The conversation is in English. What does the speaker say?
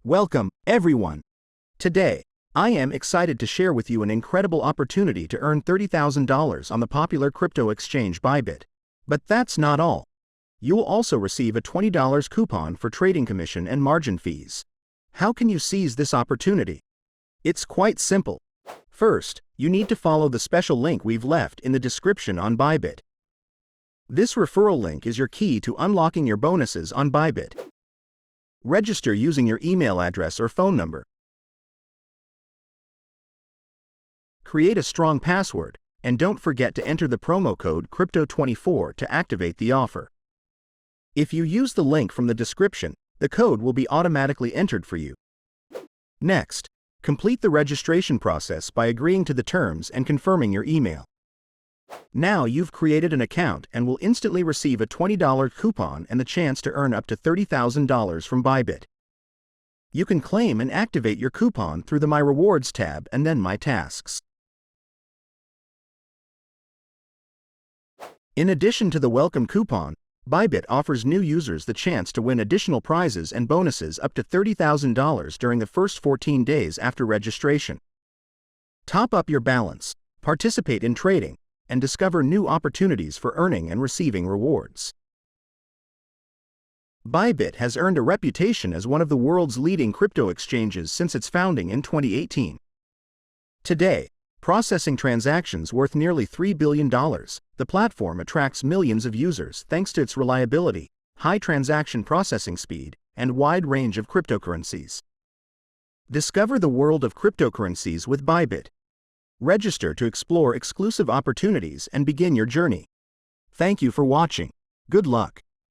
Welcome, everyone. Today, I am excited to share with you an incredible opportunity to earn $30,000 on the popular crypto exchange Bybit. But that's not all. You'll also receive a $20 coupon for trading commission and margin fees. How can you seize this opportunity? It's quite simple. First, you need to follow the special link we've left in the description on Bybit. This referral link is your key to unlocking your bonuses on Bybit. Register using your email address or phone number. Create a strong password, and don't forget to enter the promo code CRYPTO24 to activate the offer. If you use the link from the description, the code will be automatically entered for you. Next, complete the registration process by agreeing to the terms and confirming your email. Now you've created an account and will instantly receive a $20 coupon and the chance to earn up to $30,000 from Bybit. You can claim and activate your coupon through the My Rewards tab and then My Tasks. In addition to the welcome coupon, Bybit offers new users the chance to win additional prizes and bonuses up to $30,000 during the first 14 days after registration. Top up your balance, participate in trading, and discover new opportunities for earning and receiving rewards. Bybit has earned a reputation as one of the world's leading crypto exchanges since its founding in 2018. Today, processing transactions worth nearly $3 billion, the platform attracts millions of users thanks to its reliability, high transaction processing speed, and wide range of cryptocurrencies. Discover the world of cryptocurrencies with Bybit. Register to explore exclusive opportunities and begin your journey. Thank you for watching. Good luck.